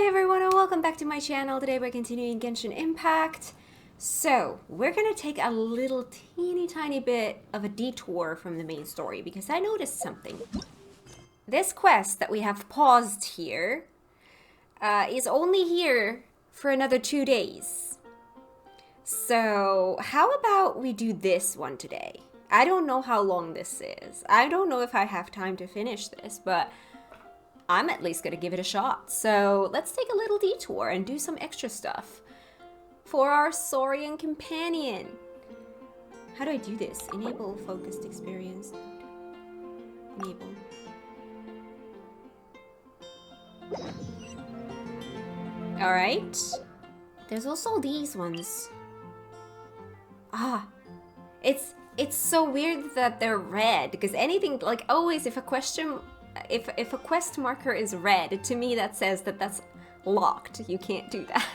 Hi everyone and welcome back to my channel. Today we're continuing Genshin Impact. So, we're gonna take a little teeny tiny bit of a detour from the main story because I noticed something. This quest that we have paused here is only here for another 2 days. So, how about we do this one today? I don't know how long this is. I don't know if I have time to finish this, but I'm at least gonna give it a shot. So let's take a little detour and do some extra stuff for our Saurian companion. How do I do this? Enable focused experience. Enable. Alright. There's also these ones. It's so weird that they're red, because anything, like always if a question if a quest marker is red, to me that says that that's locked. You can't do that.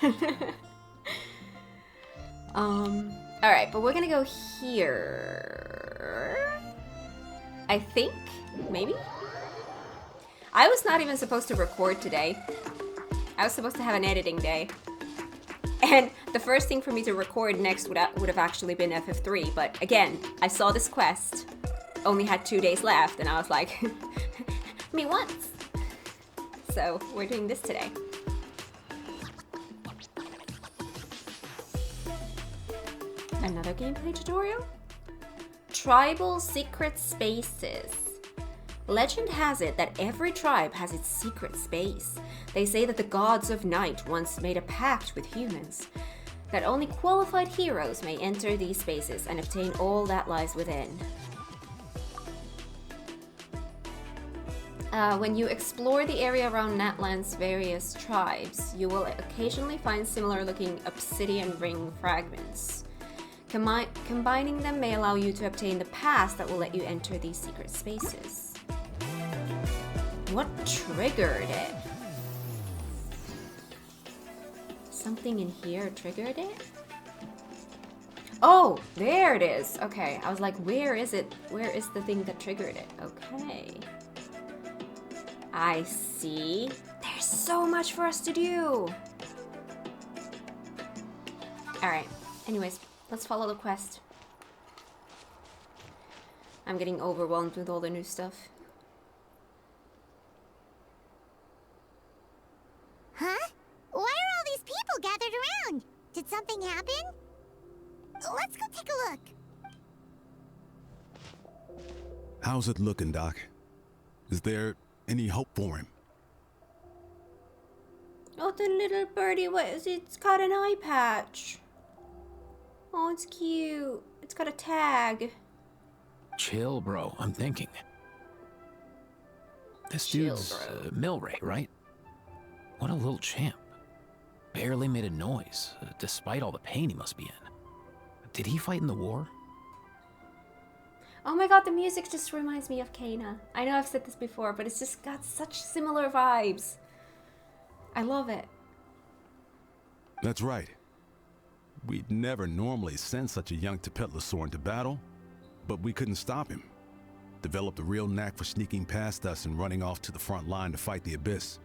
Alright, but we're gonna go here. I think? Maybe? I was not even supposed to record today. I was supposed to have an editing day. And the first thing for me to record next would have actually been FF3, but again, I saw this quest, only had 2 days left, and I was like, me once. So we're doing this today. Another gameplay tutorial? Tribal secret spaces. Legend has it that every tribe has its secret space. They say that the gods of night once made a pact with humans, that only qualified heroes may enter these spaces and obtain all that lies within. When you explore the area around Natlan's various tribes, you will occasionally find similar-looking obsidian ring fragments. Combining them may allow you to obtain the pass that will let you enter these secret spaces. What triggered it? Something in here triggered it? Oh, there it is. Okay, I was like, where is it? Where is the thing that triggered it? Okay. I see. There's so much for us to do. Alright, anyways, let's follow the quest. I'm getting overwhelmed with all the new stuff. Huh? Why are all these people gathered around? Did something happen? Let's go take a look. How's it looking, Doc? Is there any hope for him? Oh, the little birdie, what is it? It's got an eye patch. Oh, it's cute. It's got a tag. Chill, bro. I'm thinking. This Chill, dude's bro. Milray, right? What a little champ. Barely made a noise, despite all the pain he must be in. Did he fight in the war? Oh my god, the music just reminds me of Kana. I know I've said this before, but it's just got such similar vibes. I love it. That's right. We'd never normally send such a young Tepetlasaur into battle, but we couldn't stop him. Developed a real knack for sneaking past us and running off to the front line to fight the Abyss.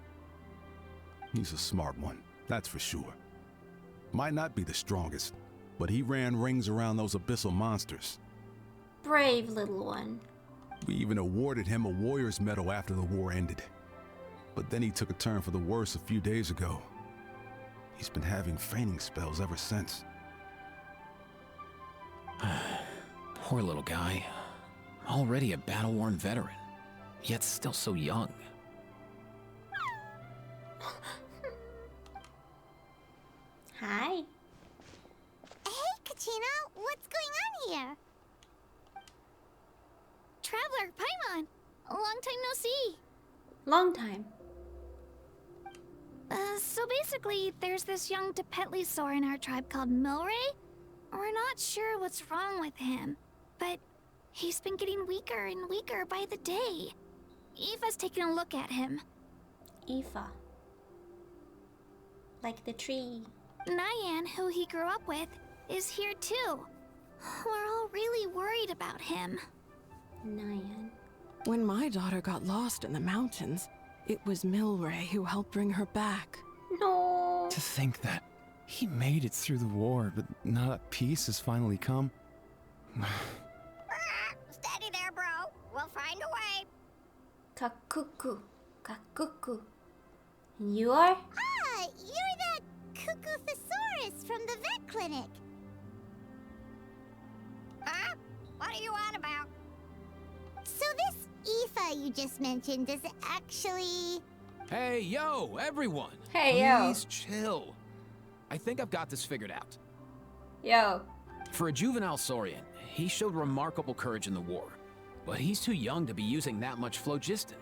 He's a smart one, that's for sure. Might not be the strongest, but he ran rings around those abyssal monsters. Brave little one. We even awarded him a Warrior's Medal after the war ended. But then he took a turn for the worse a few days ago. He's been having fainting spells ever since. Poor little guy. Already a battle-worn veteran, yet still so young. Hi. Hey, Kachina, what's going on here? Traveler, Paimon, a long time no see. Long time. So basically, there's this young Tepetlasaur in our tribe called Milray. We're not sure what's wrong with him, but he's been getting weaker and weaker by the day. Eva's taking a look at him. Aoife. Like the tree. Nyan, who he grew up with, is here too. We're all really worried about him. Nyan. When my daughter got lost in the mountains, it was Milray who helped bring her back. No. To think that he made it through the war, but now that peace has finally come. Steady there, bro. We'll find a way. Kakuku. Kakuku. You are? Ah, you're that cuckoo thesaurus from the vet clinic. Huh? What are you on about? So this Aoife you just mentioned is actually... Hey, yo, everyone! Hey, yo. Please chill. I think I've got this figured out. Yo. For a juvenile Saurian, he showed remarkable courage in the war, but he's too young to be using that much phlogiston.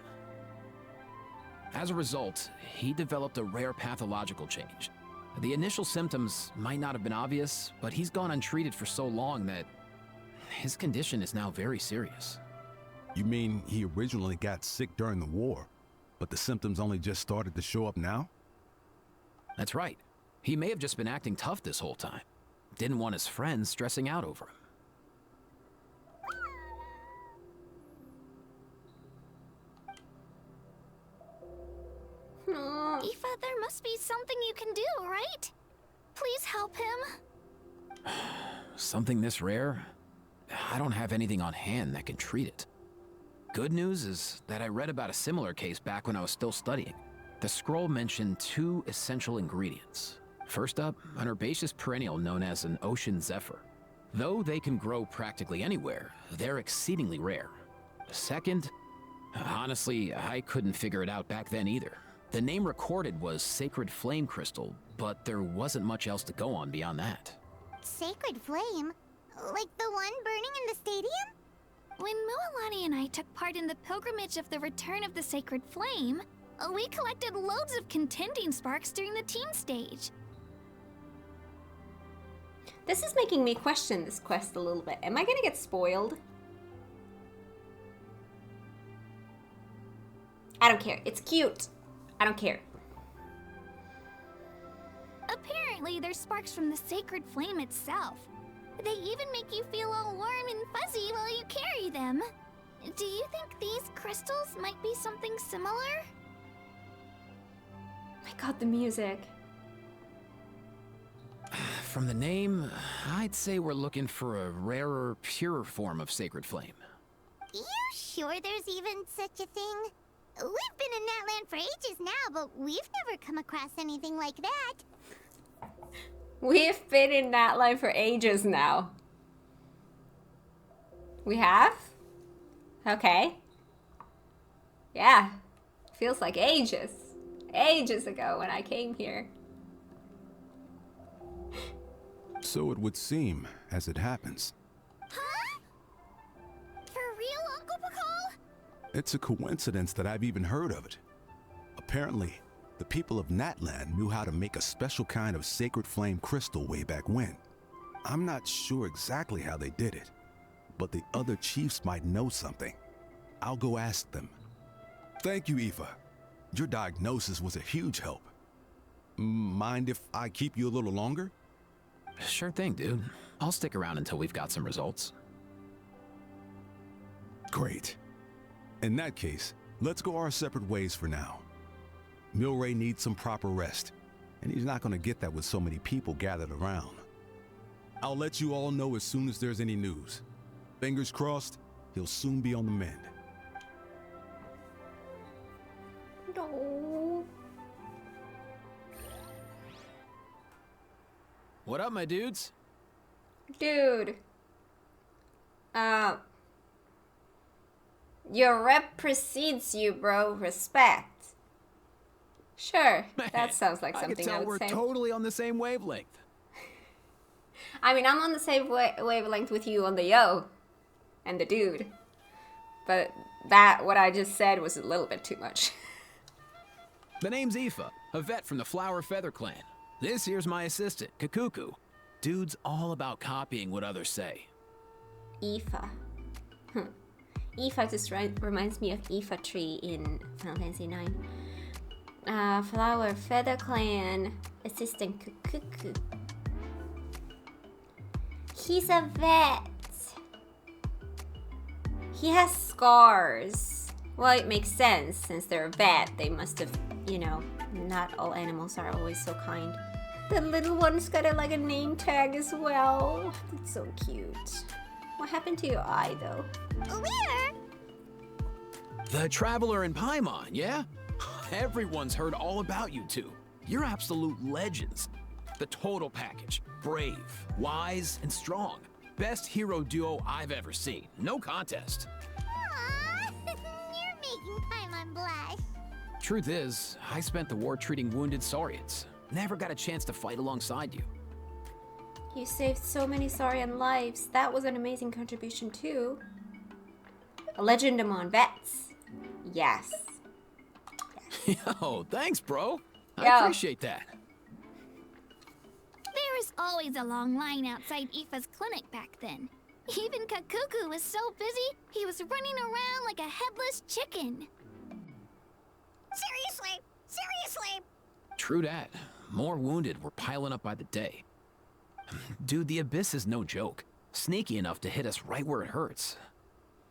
As a result, he developed a rare pathological change. The initial symptoms might not have been obvious, but he's gone untreated for so long that his condition is now very serious. You mean he originally got sick during the war, but the symptoms only just started to show up now? That's right. He may have just been acting tough this whole time. Didn't want his friends stressing out over him. Aoife, there must be something you can do, right? Please help him. Something this rare? I don't have anything on hand that can treat it. Good news is that I read about a similar case back when I was still studying. The scroll mentioned 2 essential ingredients. First up, an herbaceous perennial known as an ocean zephyr. Though they can grow practically anywhere, they're exceedingly rare. Second, honestly, I couldn't figure it out back then either. The name recorded was Sacred Flame Crystal, but there wasn't much else to go on beyond that. Sacred flame? Like the one burning in the stadium? When Mualani and I took part in the pilgrimage of the Return of the Sacred Flame, we collected loads of contending sparks during the team stage. This is making me question this quest a little bit. Am I gonna get spoiled? I don't care. It's cute. I don't care. Apparently, they're sparks from the sacred flame itself. They even make you feel all warm and fuzzy while you carry them. Do you think these crystals might be something similar? My god, the music. From the name, I'd say we're looking for a rarer, purer form of sacred flame. You sure there's even such a thing? We've been in that land for ages now, but we've never come across anything like that. We've been in that line for ages now. We have? Okay. Yeah. Feels like ages. Ages ago when I came here. So it would seem, as it happens. Huh? For real, Uncle Pakal? It's a coincidence that I've even heard of it. Apparently, the people of Natlan knew how to make a special kind of sacred flame crystal way back when. I'm not sure exactly how they did it, but the other chiefs might know something. I'll go ask them. Thank you, Aoife. Your diagnosis was a huge help. Mind if I keep you a little longer? Sure thing, dude. I'll stick around until we've got some results. Great. In that case, let's go our separate ways for now. Milray needs some proper rest, and he's not going to get that with so many people gathered around. I'll let you all know as soon as there's any news. Fingers crossed, he'll soon be on the mend. No. What up, my dudes? Dude. Your rep precedes you, bro. Respect. Sure, Man, that sounds like I something can tell I would we're say. totally on the same wavelength. I mean, I'm on the same wavelength with you on the yo and the dude. But what I just said was a little bit too much. The name's Aoife, a vet from the Flower Feather clan. This here's my assistant, Kakuku. Dude's all about copying what others say. Aoife. Aoife just reminds me of Aoife tree in Final Fantasy IX. Flower Feather Clan assistant Kukuku. He's a vet. He has scars. Well, it makes sense since they're a vet. They must have, Not all animals are always so kind. The little one's got like a name tag as well. It's so cute. What happened to your eye though? Where? The Traveler in Paimon, yeah? Everyone's heard all about you two. You're absolute legends. The total package. Brave, wise, and strong. Best hero duo I've ever seen. No contest. Aww, you're making Paimon blush. Truth is, I spent the war treating wounded Saurians. Never got a chance to fight alongside you. You saved so many Saurian lives. That was an amazing contribution too. A legend among vets. Yes. Yo, thanks, bro. I Yo. appreciate that. There was always a long line outside Aoife's clinic back then. Even Kakuku was so busy, he was running around like a headless chicken. Seriously? Seriously? True that. More wounded were piling up by the day. Dude, the Abyss is no joke. Sneaky enough to hit us right where it hurts.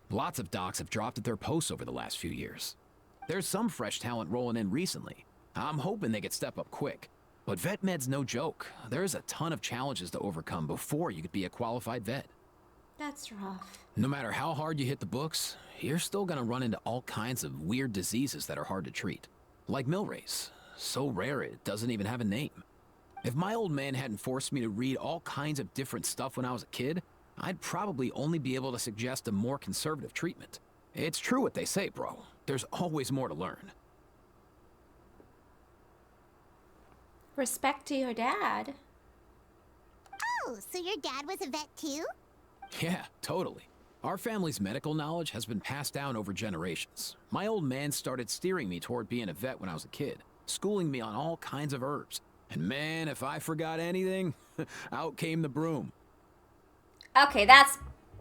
Lots of docs have dropped at their posts over the last few years. There's some fresh talent rolling in recently. I'm hoping they could step up quick. But vet med's no joke. There's a ton of challenges to overcome before you could be a qualified vet. That's rough. No matter how hard you hit the books, you're still gonna run into all kinds of weird diseases that are hard to treat. Like Milray's. So rare it doesn't even have a name. If my old man hadn't forced me to read all kinds of different stuff when I was a kid, I'd probably only be able to suggest a more conservative treatment. It's true what they say, bro. There's always more to learn. Respect to your dad. Oh, so your dad was a vet too? Yeah, totally. Our family's medical knowledge has been passed down over generations. My old man started steering me toward being a vet when I was a kid, schooling me on all kinds of herbs. And man, if I forgot anything, out came the broom. Okay, that's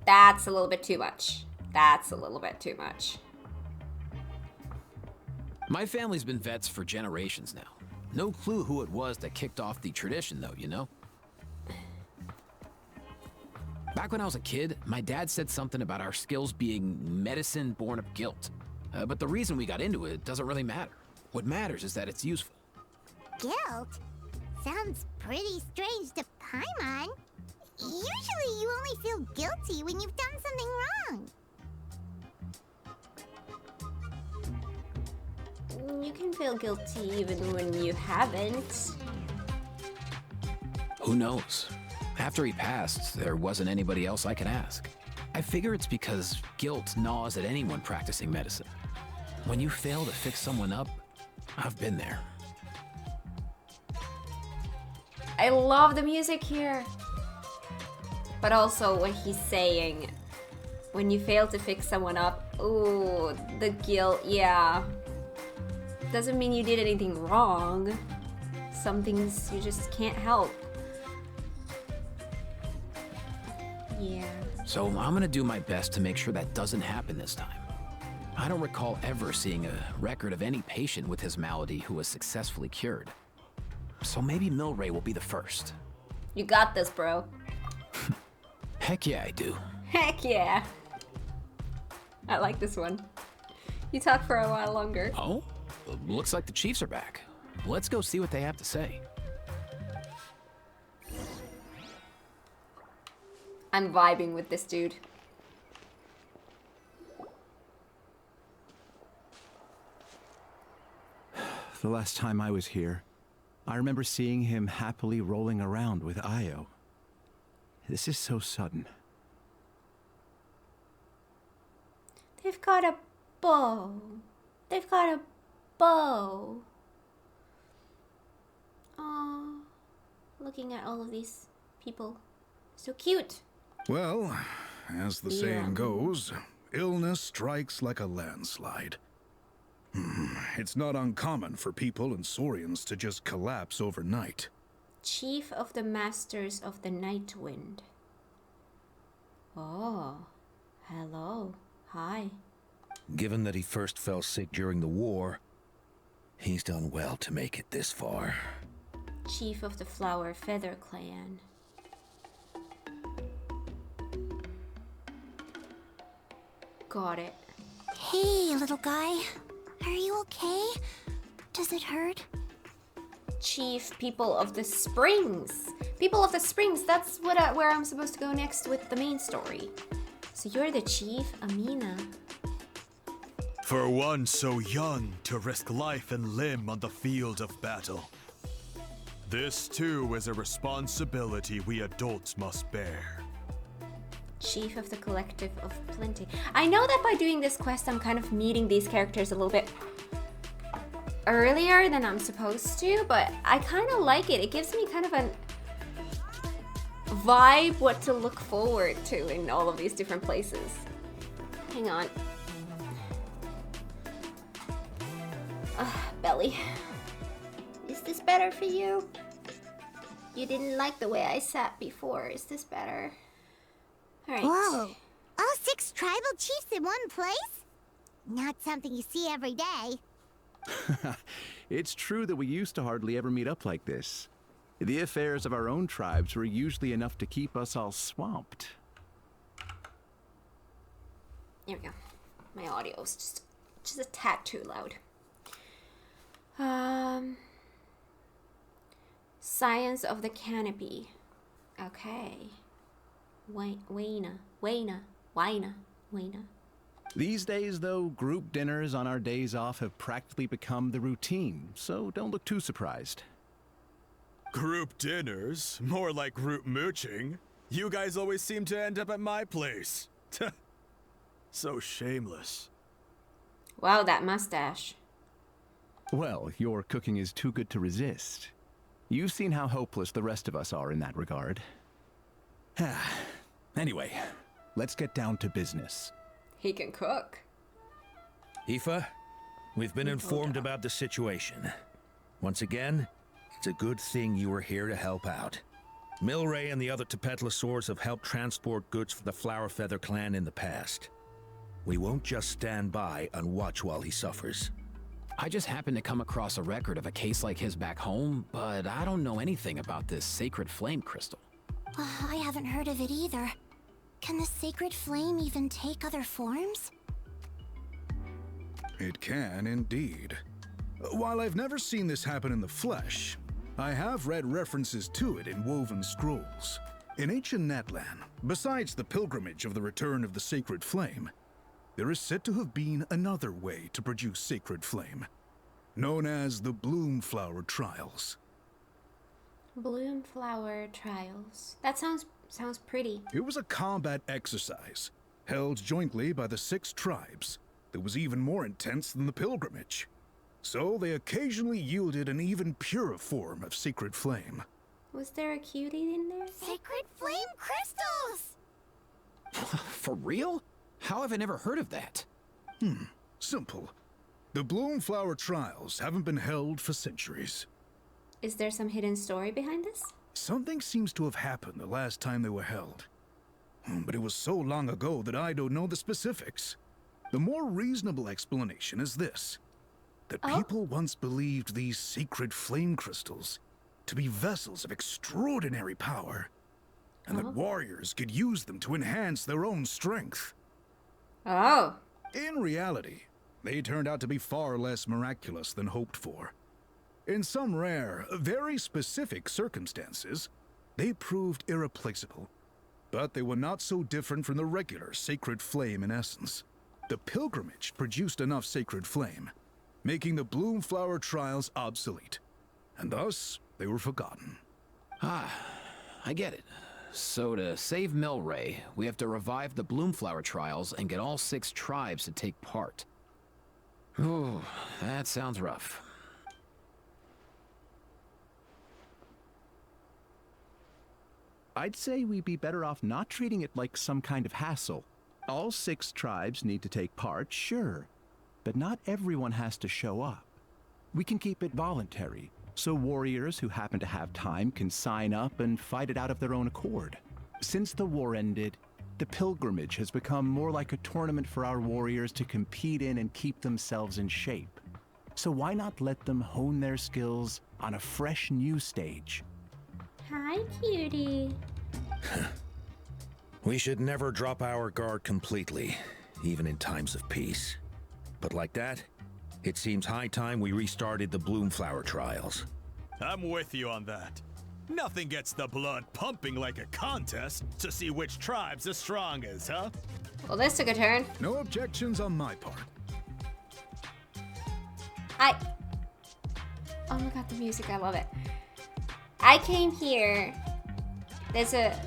a little bit too much. That's a little bit too much. My family's been vets for generations now. No clue who it was that kicked off the tradition, though, you know? Back when I was a kid, my dad said something about our skills being medicine born of guilt. But the reason we got into it doesn't really matter. What matters is that it's useful. Guilt? Sounds pretty strange to Paimon. Usually you only feel guilty when you've done something wrong. You can feel guilty even when you haven't. Who knows? After he passed, there wasn't anybody else I could ask. I figure it's because guilt gnaws at anyone practicing medicine. When you fail to fix someone up, I've been there. I love the music here. But also what he's saying. When you fail to fix someone up, ooh, the guilt, yeah. Doesn't mean you did anything wrong. Some things you just can't help. Yeah. So I'm gonna do my best to make sure that doesn't happen this time. I don't recall ever seeing a record of any patient with his malady who was successfully cured. So maybe Milray will be the first. You got this, bro. Heck yeah, I do. Heck yeah. I like this one. You talk for a while longer. Oh? Looks like the Chiefs are back. Let's go see what they have to say. I'm vibing with this dude. The last time I was here, I remember seeing him happily rolling around with Io. This is so sudden. They've got a bow. They've got a bow. Aww. Looking at all of these people. So cute. Well, as the Yeah. saying goes, illness strikes like a landslide. It's not uncommon for people and Saurians to just collapse overnight. Chief of the Masters of the Night Wind. Oh. Hello. Hi. Given that he first fell sick during the war, he's done well to make it this far. Chief of the Flower Feather Clan. Got it. Hey, little guy. Are you okay? Does it hurt? Chief People of the Springs. People of the Springs, that's where I'm supposed to go next with the main story. So you're the chief, Amina. For one so young to risk life and limb on the field of battle. This too is a responsibility we adults must bear. Chief of the Collective of Plenty. I know that by doing this quest, I'm kind of meeting these characters a little bit earlier than I'm supposed to, but I kind of like it. It gives me kind of a vibe what to look forward to in all of these different places. Hang on. Belly. Is this better for you? You didn't like the way I sat before. Is this better? Alright. Whoa! All 6 tribal chiefs in one place? Not something you see every day. It's true that we used to hardly ever meet up like this. The affairs of our own tribes were usually enough to keep us all swamped. There we go. My audio is just a tad too loud. Science of the Canopy. Okay. Waina. These days, though, group dinners on our days off have practically become the routine, so don't look too surprised. Group dinners? More like group mooching. You guys always seem to end up at my place. So shameless. Wow, that mustache. Well, your cooking is too good to resist. You've seen how hopeless the rest of us are in that regard. Anyway, let's get down to business. He can cook. Aoife, we've been informed about the situation. Once again, it's a good thing you were here to help out. Milray and the other Tepetlosaurs have helped transport goods for the Flower Feather clan in the past. We won't just stand by and watch while he suffers. I just happened to come across a record of a case like his back home, but I don't know anything about this sacred flame crystal. I haven't heard of it either. Can the sacred flame even take other forms? It can indeed. While I've never seen this happen in the flesh, I have read references to it in woven scrolls. In ancient Natlan, besides the pilgrimage of the return of the sacred flame, there is said to have been another way to produce sacred flame, known as the Bloomflower Trials. Bloomflower Trials. That sounds pretty. It was a combat exercise, held jointly by the 6 tribes, that was even more intense than the pilgrimage. So they occasionally yielded an even purer form of sacred flame. Was there a cutie in there? Sacred flame crystals! For real? How have I never heard of that? Simple. The Bloomflower Trials haven't been held for centuries. Is there some hidden story behind this? Something seems to have happened the last time they were held. But it was so long ago that I don't know the specifics. The more reasonable explanation is this: that people once believed these sacred flame crystals to be vessels of extraordinary power, and that warriors could use them to enhance their own strength. Oh. In reality, they turned out to be far less miraculous than hoped for. In some rare, very specific circumstances, they proved irreplaceable. But they were not so different from the regular sacred flame in essence. The pilgrimage produced enough sacred flame, making the Bloomflower Trials obsolete. And thus, they were forgotten. I get it. So to save Milray, we have to revive the Bloomflower Trials and get all 6 tribes to take part. Ooh, that sounds rough. I'd say we'd be better off not treating it like some kind of hassle. All 6 tribes need to take part, sure, but not everyone has to show up. We can keep it voluntary, so warriors who happen to have time can sign up and fight it out of their own accord. Since the war ended, the pilgrimage has become more like a tournament for our warriors to compete in and keep themselves in shape. So why not let them hone their skills on a fresh new stage? Hi, cutie. We should never drop our guard completely, even in times of peace. But like that, it seems high time we restarted the Bloomflower Trials. I'm with you on that. Nothing gets the blood pumping like a contest to see which tribe's the strongest, huh? Well, this took a turn. No objections on my part. Oh my god, the music, I love it. I came here. There's a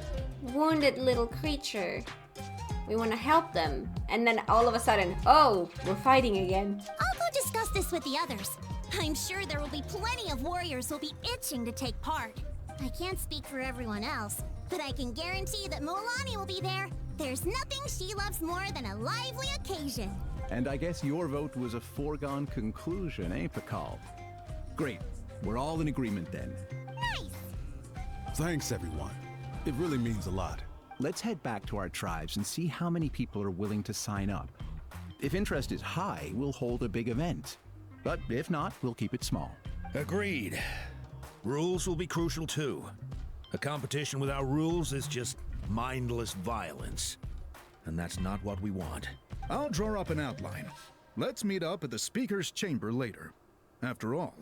wounded little creature. We want to help them. And then all of a sudden, oh, we're fighting again. I'll go discuss this with the others. I'm sure there will be plenty of warriors who'll be itching to take part. I can't speak for everyone else, but I can guarantee that Mulani will be there. There's nothing she loves more than a lively occasion. And I guess your vote was a foregone conclusion, eh, Pakal? Great. We're all in agreement then. Nice! Thanks, everyone. It really means a lot. Let's head back to our tribes and see how many people are willing to sign up. If interest is high, we'll hold a big event. But if not, we'll keep it small. Agreed. Rules will be crucial too. A competition without rules is just mindless violence. And that's not what we want. I'll draw up an outline. Let's meet up at the Speaker's Chamber later. After all,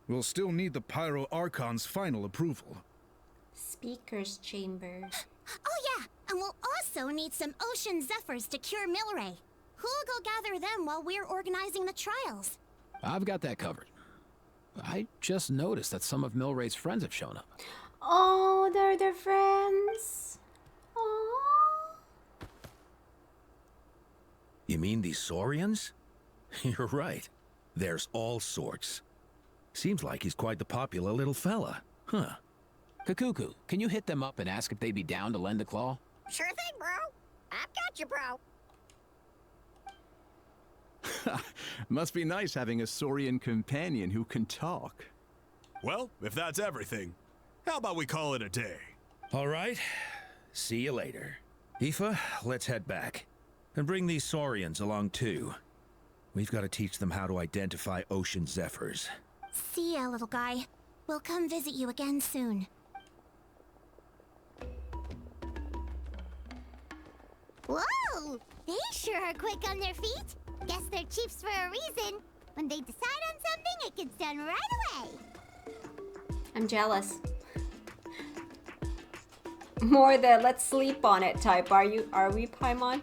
we'll still need the Pyro Archon's final approval. Speaker's chamber. Oh yeah, and we'll also need some Ocean Zephyrs to cure Milray. Who'll go gather them while we're organizing the trials? I've got that covered. I just noticed that some of Milray's friends have shown up. Oh, they're their friends. Oh. You mean these Saurians? You're right. There's all sorts. Seems like he's quite the popular little fella. Huh. Kakuku, can you hit them up and ask if they'd be down to lend a claw? Sure thing, bro. I've got you, bro. Must be nice having a Saurian companion who can talk. Well, if that's everything, how about we call it a day? All right. See you later. Aoife, let's head back. And bring these Saurians along too. We've got to teach them how to identify Ocean Zephyrs. See ya, little guy. We'll come visit you again soon. Whoa! They sure are quick on their feet. Guess they're chiefs for a reason. When they decide on something, it gets done right away. I'm jealous. More the let's sleep on it type. Are we, Paimon?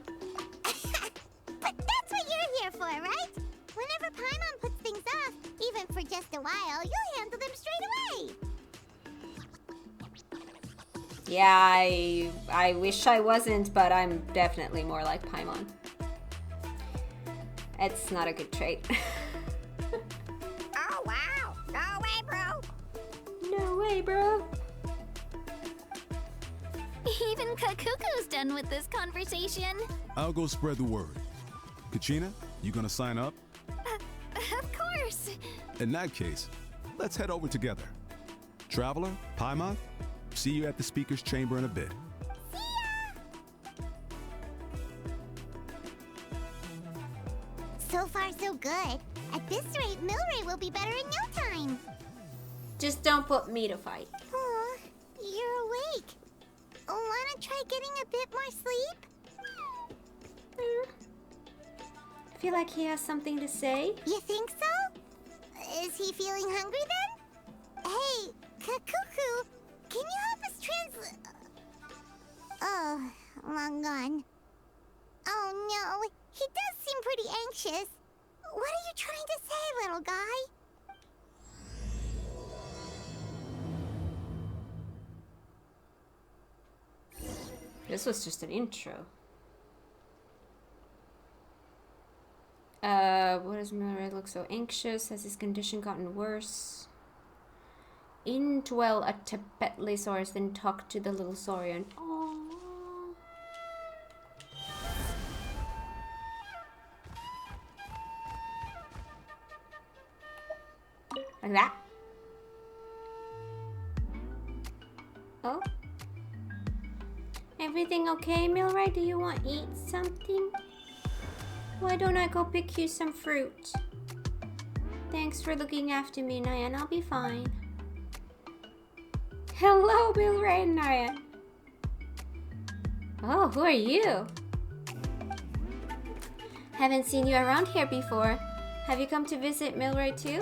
But that's what you're here for, right? Whenever Paimon puts things off, even for just a while, you'll handle them straight away. Yeah, I wish I wasn't, but I'm definitely more like Paimon. It's not a good trait. Oh, wow. No way, bro. No way, bro. Even Kakuku's done with this conversation. I'll go spread the word. Kachina, you gonna sign up? Of course. In that case, let's head over together. Traveler, Paimon, see you at the Speaker's Chamber in a bit. So far, so good. At this rate, Milray will be better in no time. Just don't put me to fight. Aw, you're awake. Wanna try getting a bit more sleep? I feel like he has something to say. You think so? Is he feeling hungry then? Hey, Kakuku, can you help us translate? Oh, long gone. Oh no, he does seem pretty anxious. What are you trying to say, little guy? This was just an intro. What does Milray look so anxious? Has his condition gotten worse? Indwell a Tepetlisaurus, then talk to the little Saurian. Aww. Like that. Oh. Everything okay, Milray? Do you want to eat something? Why don't I go pick you some fruit? Thanks for looking after me, Nyan. I'll be fine. Hello, Milray and Nyan. Oh, who are you? Haven't seen you around here before. Have you come to visit Milray too?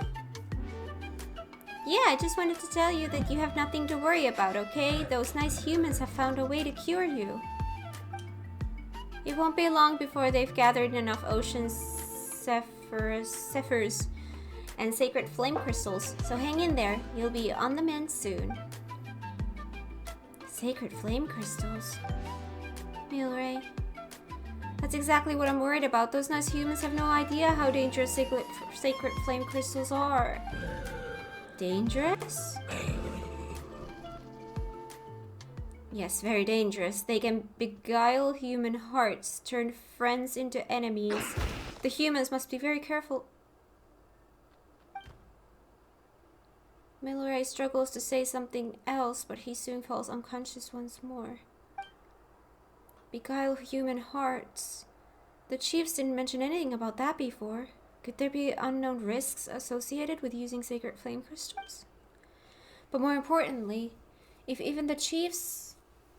Yeah, I just wanted to tell you that you have nothing to worry about, okay? Those nice humans have found a way to cure you. It won't be long before they've gathered enough ocean zephyrs and sacred flame crystals, so hang in there. You'll be on the mend soon. Sacred flame crystals? Milray. That's exactly what I'm worried about. Those nice humans have no idea how dangerous sacred flame crystals are. Dangerous? Yes, very dangerous. They can beguile human hearts, turn friends into enemies. The humans must be very careful. Milray struggles to say something else, but he soon falls unconscious once more. Beguile human hearts. The chiefs didn't mention anything about that before. Could there be unknown risks associated with using sacred flame crystals? But more importantly, if even the chiefs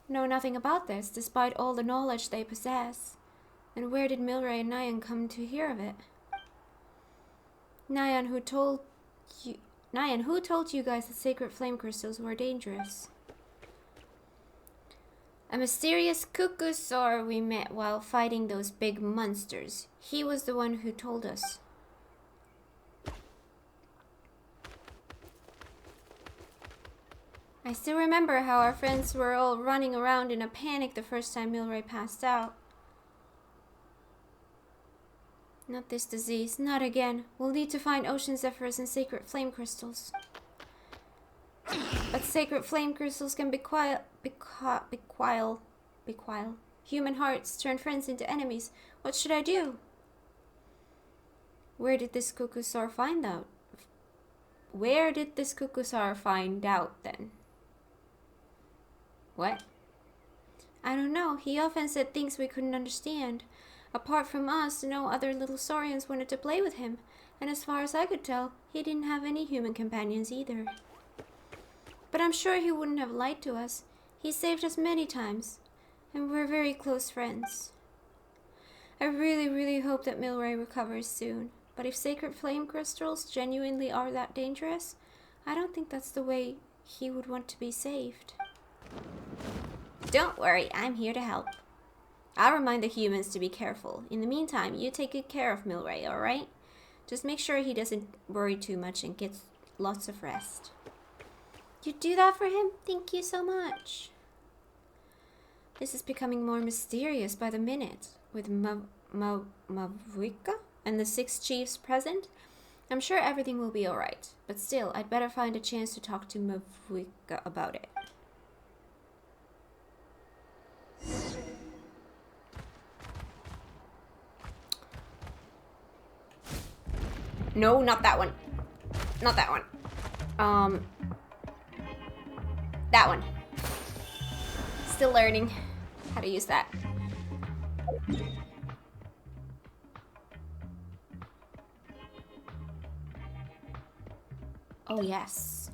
know nothing about this, despite all the knowledge they possess, then where did Milray and Nyan come to hear of it? Nyan, who told you guys that sacred flame crystals were dangerous? A mysterious cuckoo saur we met while fighting those big monsters. He was the one who told us. I still remember how our friends were all running around in a panic the first time Milray passed out. Not this disease, not again. We'll need to find ocean zephyrs and sacred flame crystals. But sacred flame crystals can beguile human hearts, turn friends into enemies. What should I do? Where did this cuckoo saur find out? Where did this cuckoo saur find out then? What? I don't know. He often said things we couldn't understand. Apart from us, no other little saurians wanted to play with him. And as far as I could tell, he didn't have any human companions either. But I'm sure he wouldn't have lied to us. He saved us many times. And we're very close friends. I really, really hope that Milray recovers soon. But if sacred flame crystals genuinely are that dangerous, I don't think that's the way he would want to be saved. Don't worry, I'm here to help. I'll remind the humans to be careful. In the meantime, you take good care of Milray, alright? Just make sure he doesn't worry too much and gets lots of rest. You do that for him? Thank you so much. This is becoming more mysterious by the minute. With MagiKat and the 6 chiefs present, I'm sure everything will be alright. But still, I'd better find a chance to talk to MagiKat about it. No, not that one. Not that one. That one. Still learning how to use that. Oh, yes.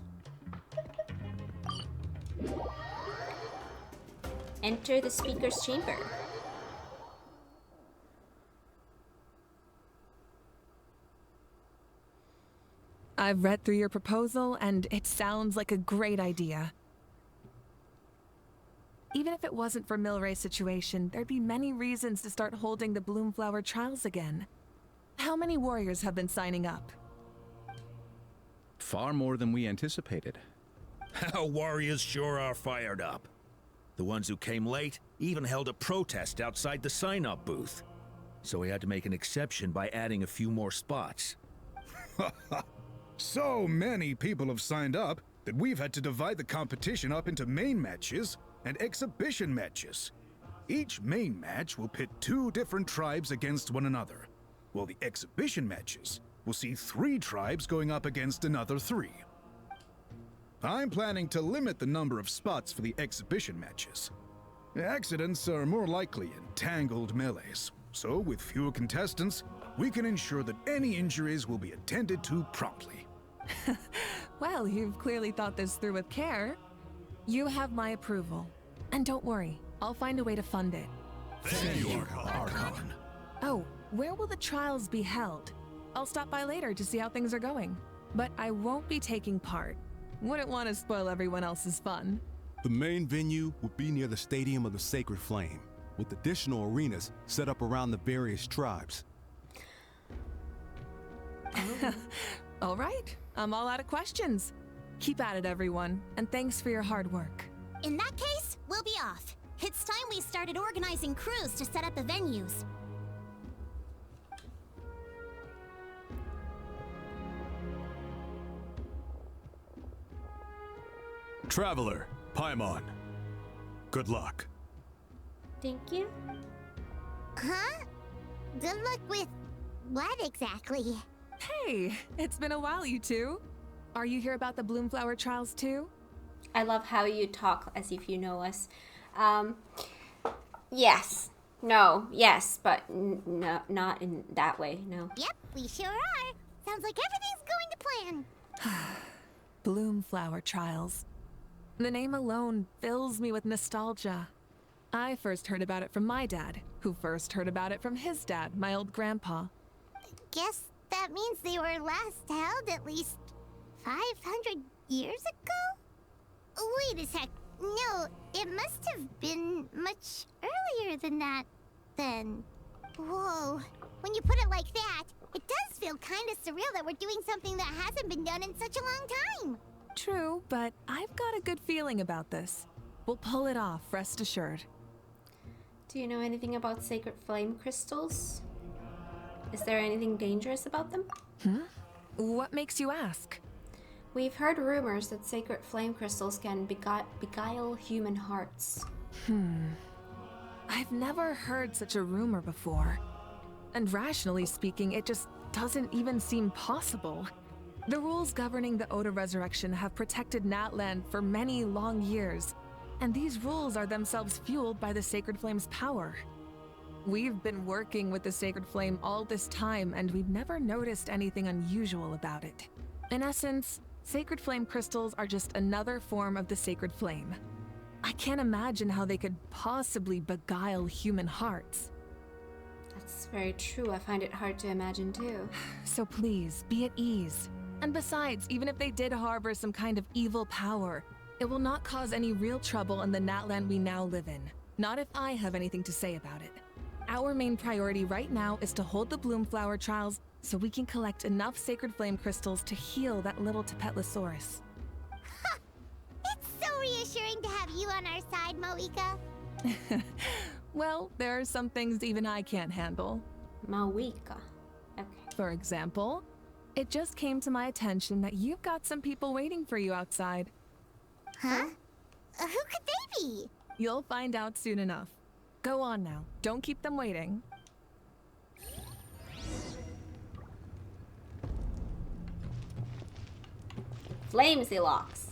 Enter the speaker's chamber. I've read through your proposal, and it sounds like a great idea. Even if it wasn't for Milray's situation, there'd be many reasons to start holding the Bloomflower trials again. How many warriors have been signing up? Far more than we anticipated. Our warriors sure are fired up. The ones who came late even held a protest outside the sign-up booth. So we had to make an exception by adding a few more spots. So many people have signed up that we've had to divide the competition up into main matches and exhibition matches. Each main match will pit 2 different tribes against one another, while the exhibition matches will see 3 tribes going up against another 3. I'm planning to limit the number of spots for the exhibition matches. Accidents are more likely in tangled melees, so with fewer contestants, we can ensure that any injuries will be attended to promptly. Well, you've clearly thought this through with care. You have my approval. And don't worry, I'll find a way to fund it. Thank you, Archon. Oh, where will the trials be held? I'll stop by later to see how things are going. but I won't be taking part. Wouldn't want to spoil everyone else's fun. The main venue would be near the Stadium of the Sacred Flame, with additional arenas set up around the various tribes. All right, I'm all out of questions. Keep at it, everyone, and thanks for your hard work. In that case, we'll be off. It's time we started organizing crews to set up the venues. Traveler, Paimon. Good luck. Thank you. Huh? Good luck with what exactly? Hey, it's been a while, you two. Are you here about the Bloomflower trials too? I love how you talk as if you know us. Yes. No. Yes, but no, not in that way. No. Yep, we sure are. Sounds like everything's going to plan. Bloomflower trials. The name alone fills me with nostalgia. I first heard about it from my dad, who first heard about it from his dad, my old grandpa. Guess that means they were last held at least 500 years ago? Wait a sec. No, it must have been much earlier than that, then. Whoa. When you put it like that, it does feel kind of surreal that we're doing something that hasn't been done in such a long time. True, but I've got a good feeling about this. We'll pull it off, rest assured. Do you know anything about sacred flame crystals? Is there anything dangerous about them? What makes you ask? We've heard rumors that sacred flame crystals can beguile human hearts. I've never heard such a rumor before. And rationally speaking, it just doesn't even seem possible. The rules governing the Oda resurrection have protected Natland for many long years, and these rules are themselves fueled by the Sacred Flame's power. We've been working with the Sacred Flame all this time, and we've never noticed anything unusual about it. In essence, Sacred Flame crystals are just another form of the Sacred Flame. I can't imagine how they could possibly beguile human hearts. That's very true. I find it hard to imagine too. So please, be at ease. And besides, even if they did harbor some kind of evil power, it will not cause any real trouble in the Natland we now live in. Not if I have anything to say about it. Our main priority right now is to hold the Bloomflower trials so we can collect enough Sacred Flame crystals to heal that little Tepetlosaurus. Ha! It's so reassuring to have you on our side, Moika. Well, there are some things even I can't handle. Mawika. Okay. For example, it just came to my attention that you've got some people waiting for you outside. Huh? Who could they be? You'll find out soon enough. Go on now. Don't keep them waiting. Flamesy locks.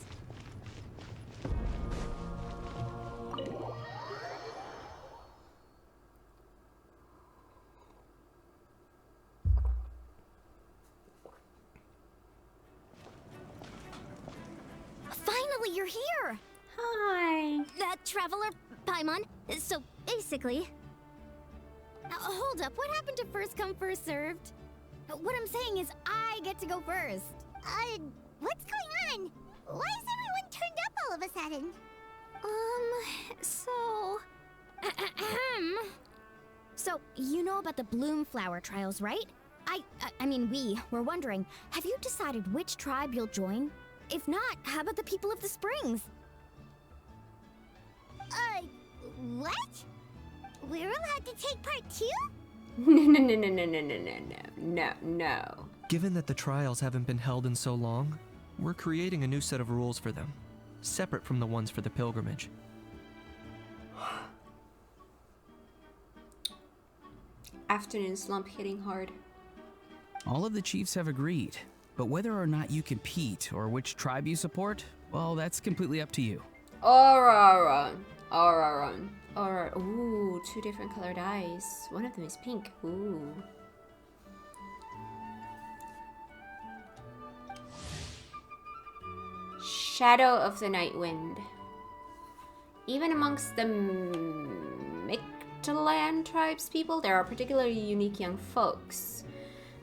Finally, you're here! Hi. That traveler, Paimon. So, basically... hold up, what happened to first come, first served? What I'm saying is I get to go first. What's going on? Why is everyone turned up all of a sudden? So, you know about the Bloomflower trials, right? I mean, we were wondering, have you decided which tribe you'll join? If not, how about the people of the Springs? What? We're allowed to take part too? No. Given that the trials haven't been held in so long, we're creating a new set of rules for them, separate from the ones for the pilgrimage. Afternoon slump hitting hard. All of the chiefs have agreed, but whether or not you compete or which tribe you support, well, that's completely up to you. Aura. Ooh, two different colored eyes. One of them is pink. Ooh. Shadow of the Night Wind. Even amongst the Mictlan tribes people, there are particularly unique young folks.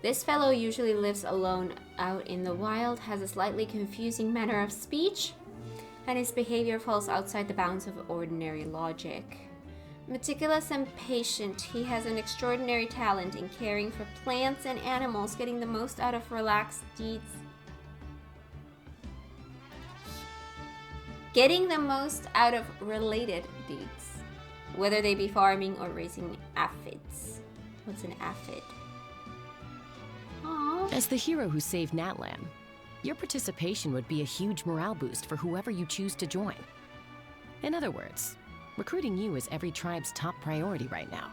This fellow usually lives alone out in the wild, has a slightly confusing manner of speech, and his behavior falls outside the bounds of ordinary logic. Meticulous and patient, he has an extraordinary talent in caring for plants and animals, getting the most out of relaxed deeds. Getting the most out of related deeds, whether they be farming or raising aphids. What's an aphid? Aww. As the hero who saved Natlan, your participation would be a huge morale boost for whoever you choose to join. In other words, recruiting you is every tribe's top priority right now.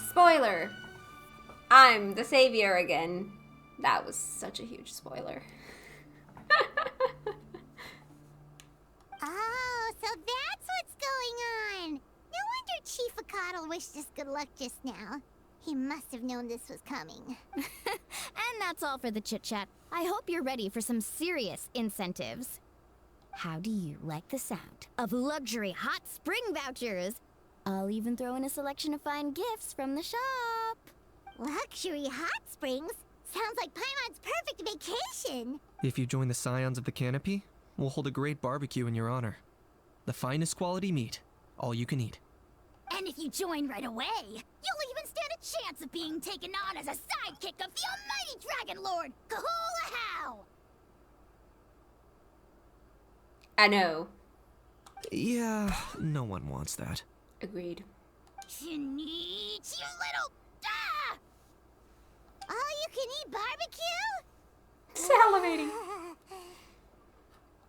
Spoiler! I'm the savior again. That was such a huge spoiler. Oh, so that's what's going on. No wonder Chief Akatl wished us good luck just now. He must have known this was coming. And that's all for the chit-chat. I hope you're ready for some serious incentives. How do you like the sound of luxury hot spring vouchers? I'll even throw in a selection of fine gifts from the shop. Luxury hot springs? Sounds like Paimon's perfect vacation. If you join the Scions of the Canopy, we'll hold a great barbecue in your honor. The finest quality meat, all you can eat. And if you join right away, you'll even stand a chance of being taken on as a sidekick of the almighty Dragon Lord, Kahula-How! I know. Yeah, no one wants that. Agreed. You little... Ah! All-you-can-eat barbecue? Salivating.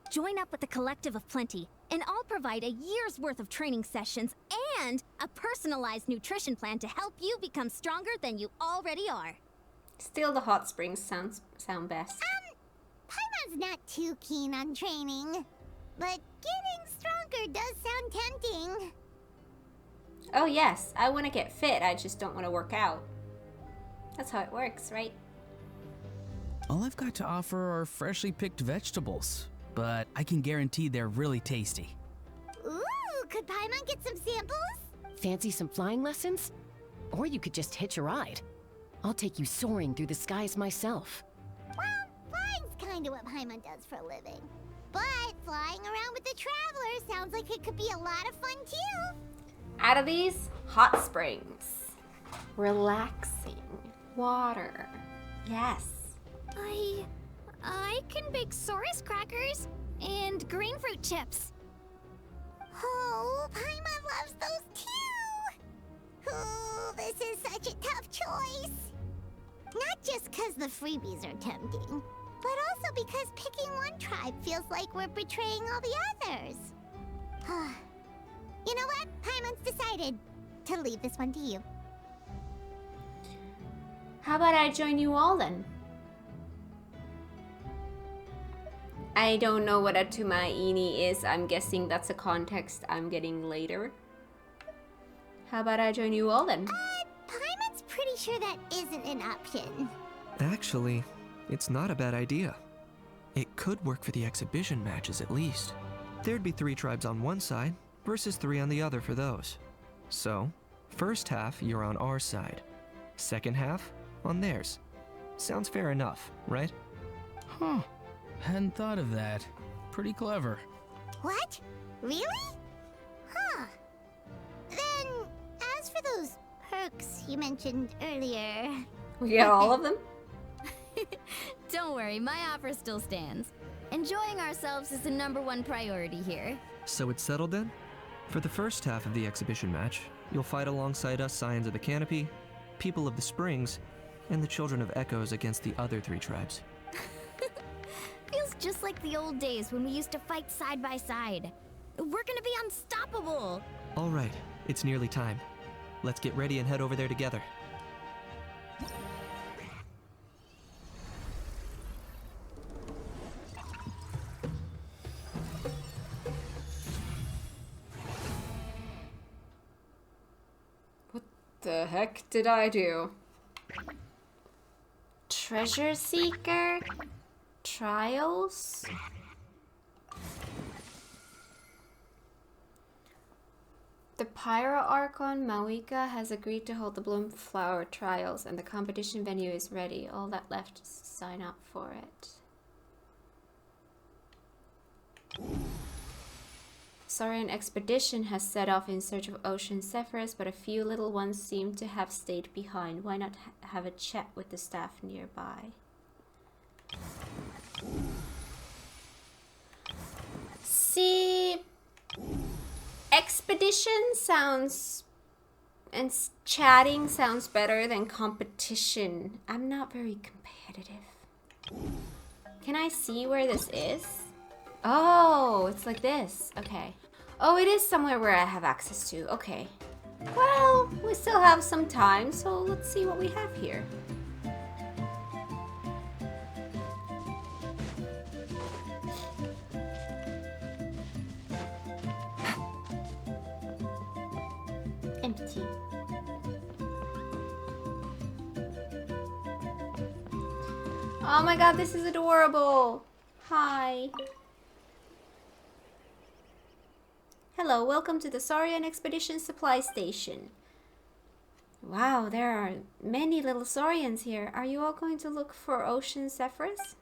Join up with the Collective of Plenty, and I'll provide a year's worth of training sessions and a personalized nutrition plan to help you become stronger than you already are. Still, the hot springs sound best. Paimon's not too keen on training, but getting stronger does sound tempting. Oh yes, I want to get fit, I just don't want to work out. That's how it works, right? All I've got to offer are freshly picked vegetables, but I can guarantee they're really tasty. Ooh, could Paimon get some samples? Fancy some flying lessons? Or you could just hitch a ride. I'll take you soaring through the skies myself. Well, flying's kind of what Paimon does for a living. But flying around with the Traveler sounds like it could be a lot of fun too. Out of these, hot springs. Relaxing. Water. Yes. I can bake Saurus crackers and green fruit chips. Oh, Paimon loves those too! Ooh, this is such a tough choice. Not just because the freebies are tempting, but also because picking one tribe feels like we're betraying all the others. You know what? Paimon's decided to leave this one to you. How about I join you all then? I don't know what a Tumaini is. I'm guessing that's a context I'm getting later. How about I join you all then? Paimon's pretty sure that isn't an option. Actually, it's not a bad idea. It could work for the exhibition matches at least. There'd be 3 tribes on one side versus 3 on the other for those. So, first half you're on our side. Second half on theirs. Sounds fair enough, right? Huh. Hadn't thought of that. Pretty clever. What? Really? Huh. Then, as for those perks you mentioned earlier... We get all of them? Don't worry, my offer still stands. Enjoying ourselves is the #1 priority here. So it's settled then? For the first half of the exhibition match, you'll fight alongside us Scions of the Canopy, People of the Springs, and the Children of Echoes against the other 3 tribes. Feels just like the old days when we used to fight side by side. We're gonna be unstoppable! All right, it's nearly time. Let's get ready and head over there together. What the heck did I do? Treasure Seeker? Trials? The Pyro Archon Mawika has agreed to hold the Bloom Flower trials, and the competition venue is ready. All that left is to sign up for it. Saurian expedition has set off in search of Ocean Zephyrus, but a few little ones seem to have stayed behind. Why not have a chat with the staff nearby? See, expedition sounds and chatting sounds better than competition. I'm not very competitive. Can I see where this is? Oh, it's like this. Okay. Oh, it is somewhere where I have access to. Okay. Well, we still have some time, so let's see what we have here. Empty. Oh my god, this is adorable. Hi. Hello, welcome to the Saurian Expedition Supply Station. Wow, there are many little Saurians here. Are you all going to look for Ocean Zephyrs?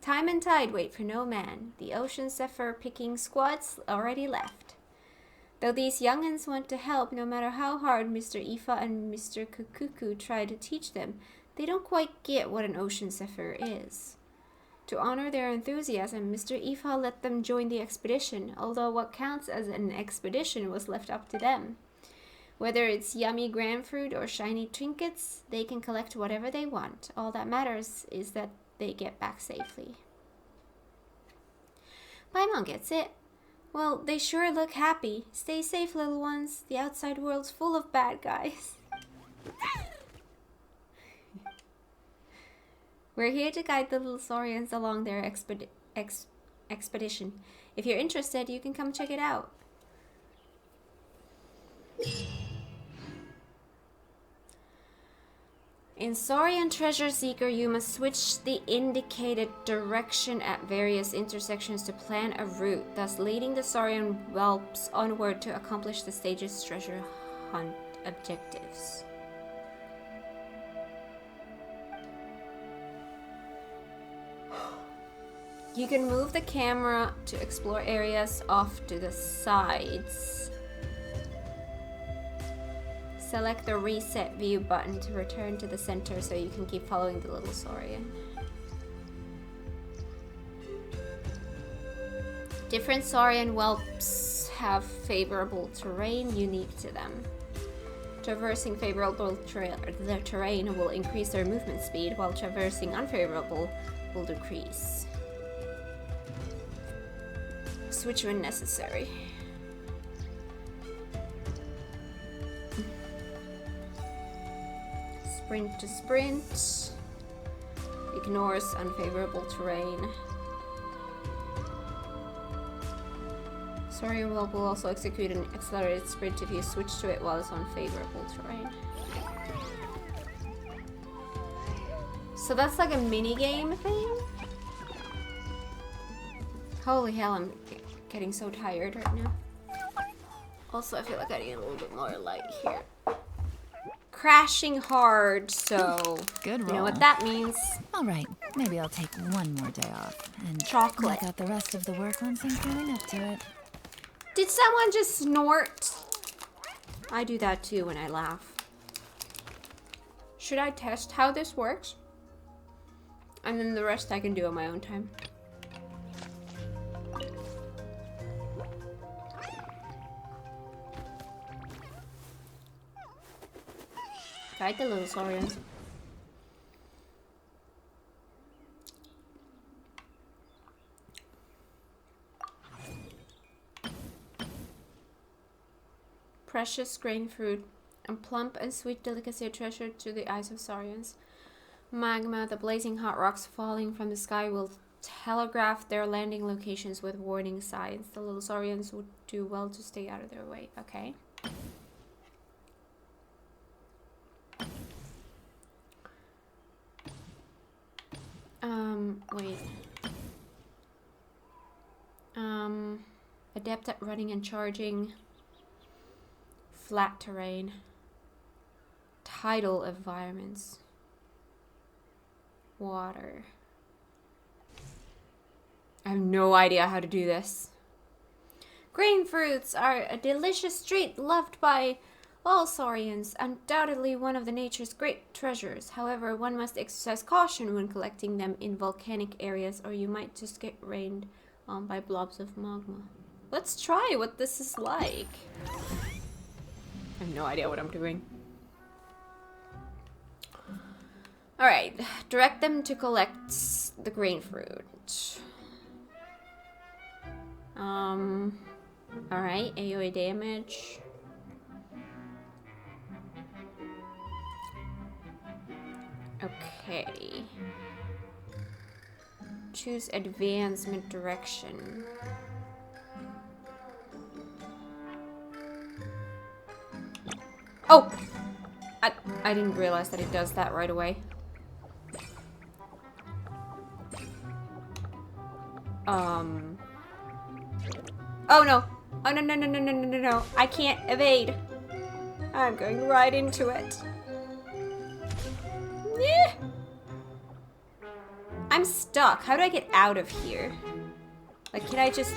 Time and tide wait for no man. The Ocean Zephyr picking squad's already left. Though these young'uns want to help, no matter how hard Mr. Ifa and Mr. Kukuku try to teach them, they don't quite get what an Ocean Zephyr is. To honor their enthusiasm, Mr. Ifa let them join the expedition, although what counts as an expedition was left up to them. Whether it's yummy grand fruit or shiny trinkets, they can collect whatever they want. All that matters is that they get back safely. Paimon gets it. Well, they sure look happy. Stay safe, little ones. The outside world's full of bad guys. We're here to guide the little Saurians along their expedition. If you're interested, you can come check it out. In Saurian Treasure Seeker, you must switch the indicated direction at various intersections to plan a route, thus leading the Saurian whelps onward to accomplish the stage's treasure hunt objectives. You can move the camera to explore areas off to the sides. Select the reset view button to return to the center so you can keep following the little Saurian. Different Saurian whelps have favorable terrain unique to them. Traversing favorable terrain will increase their movement speed, while traversing unfavorable will decrease. Switch when necessary. Sprint to sprint. Ignores unfavorable terrain. Saurian whelp will also execute an accelerated sprint if you switch to it while it's on favorable terrain. So that's like a mini game thing? Holy hell, I'm getting so tired right now. Also, I feel like I need a little bit more light here. Crashing hard, so Good roll. you know what that means. All right, maybe I'll take one more day off and Chocolate. knock out the rest of the work once I'm feeling up to it. Did someone just snort? I do that too when I laugh. Should I test how this works? And then the rest I can do on my own time. Guide the little Saurians. Precious grain fruit, and plump and sweet delicacy treasured to the eyes of Saurians. Magma, the blazing hot rocks falling from the sky, will telegraph their landing locations with warning signs. The little Saurians would do well to stay out of their way. Okay. Wait. A Adept at running and charging. Flat terrain. Tidal environments. Water. I have no idea how to do this. Grain fruits are a delicious treat loved by all saurians, undoubtedly one of the nature's great treasures. However, one must exercise caution when collecting them in volcanic areas, or you might just get rained on by blobs of magma. Let's try what this is like. I have no idea what I'm doing. Alright, direct them to collect the grain fruit. Alright, AoE damage. Okay. Choose advancement direction. Oh! I didn't realize that it does that right away. Oh no! Oh no no no no no no no no! I can't evade! I'm going right into it. Yeah. I'm stuck. How do I get out of here? Like, can I just...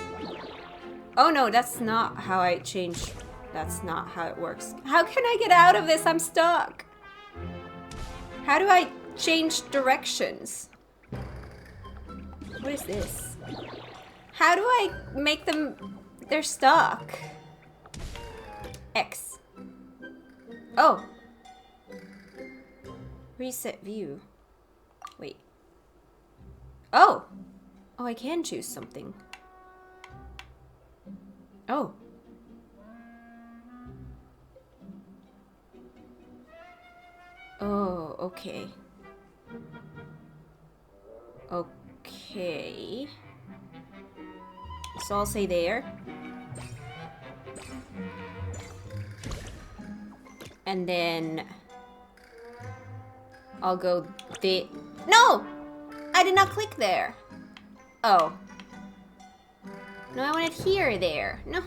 Oh no, that's not how I change... That's not how it works. How can I get out of this? I'm stuck. How do I change directions? What is this? How do I make them... They're stuck. X. Oh. Reset view. Wait. Oh! Oh, I can choose something. Oh. Oh, okay. Okay. So I'll say there. And then I'll go the... No! I did not click there. Oh. No, I wanted here, there. No.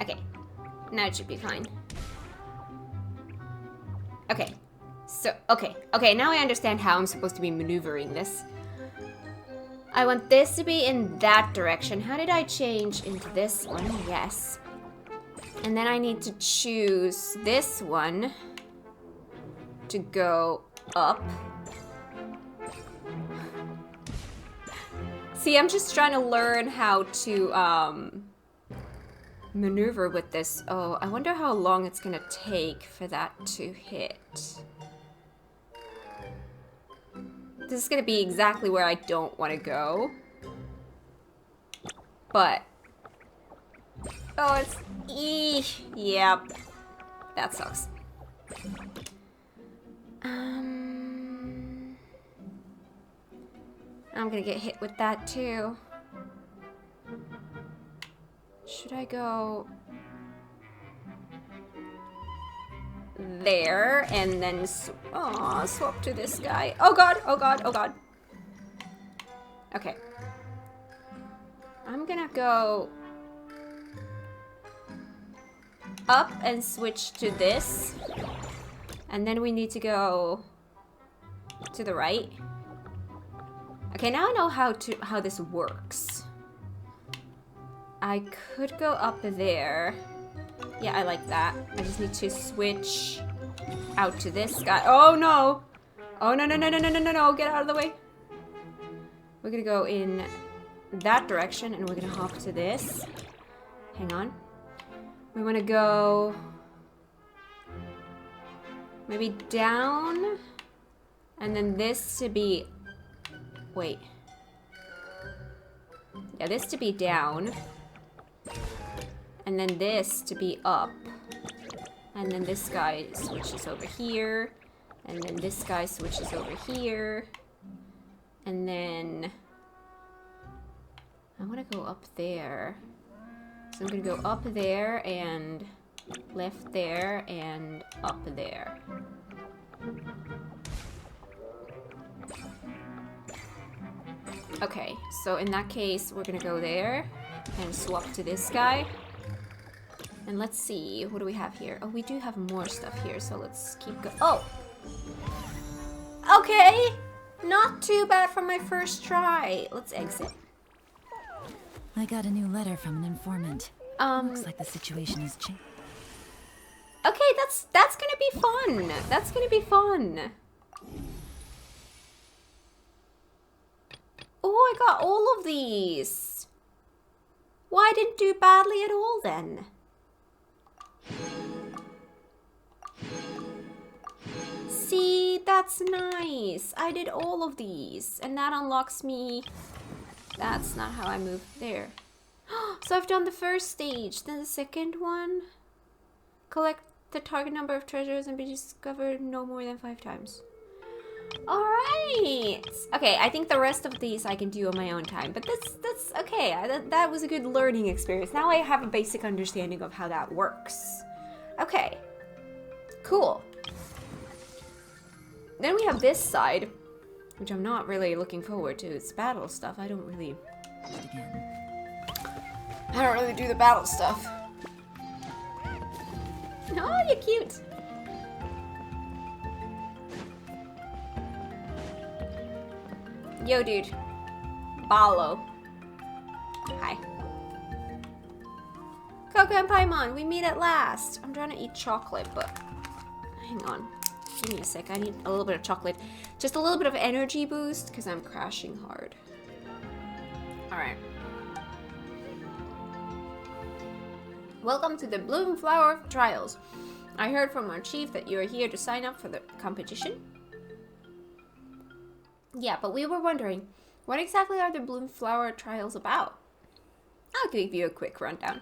Okay. Now it should be fine. Okay. So, okay. Okay, now I understand how I'm supposed to be maneuvering this. I want this to be in that direction. How did I change into this one? Yes. And then I need to choose this one to go up. See, I'm just trying to learn how to maneuver with this. Oh, I wonder how long it's gonna take for that to hit. This is gonna be exactly where I don't want to go. But... Oh, it's... Yep. That sucks. I'm gonna get hit with that too. Should I go... there and then swap to this guy? Oh god, oh god, oh god. Okay. I'm gonna go up and switch to this. And then we need to go to the right. Okay, now I know how this works. I could go up there. Yeah, I like that. I just need to switch out to this guy. Oh no! Oh no no no no no no no no! Get out of the way! We're gonna go in that direction and we're gonna hop to this. Hang on. We wanna go maybe down and then this to be... Wait. Yeah, this to be down. And then this to be up. And then this guy switches over here. And then this guy switches over here. And then... I want to go up there. So I'm going to go up there and left there and up there. Okay, so in that case, we're gonna go there and swap to this guy. And let's see, what do we have here? Oh, we do have more stuff here, so let's keep going. Oh! Okay! Not too bad for my first try. Let's exit. I got a new letter from an informant. Looks like the situation has changed. Okay, that's gonna be fun. That's gonna be fun. Oh, I got all of these. Why I didn't do badly at all then? See, that's nice. I did all of these, and that unlocks me. That's not how I move there. So I've done the first stage, then the second one. Collect the target number of treasures and be discovered no more than 5 times. Alright! Okay, I think the rest of these I can do on my own time, but that's okay. That was a good learning experience. Now I have a basic understanding of how that works. Okay. Cool. Then we have this side, which I'm not really looking forward to. It's battle stuff. I don't really do the battle stuff. Oh, you're cute. Yo, dude. Balo. Hi. Coco and Paimon, we meet at last. I'm trying to eat chocolate, but hang on. Give me a sec. I need a little bit of chocolate. Just a little bit of energy boost because I'm crashing hard. Alright. Welcome to the Bloom Flower Trials. I heard from our chief that you are here to sign up for the competition. Yeah, but we were wondering, what exactly are the Bloom Flower Trials about? I'll give you a quick rundown.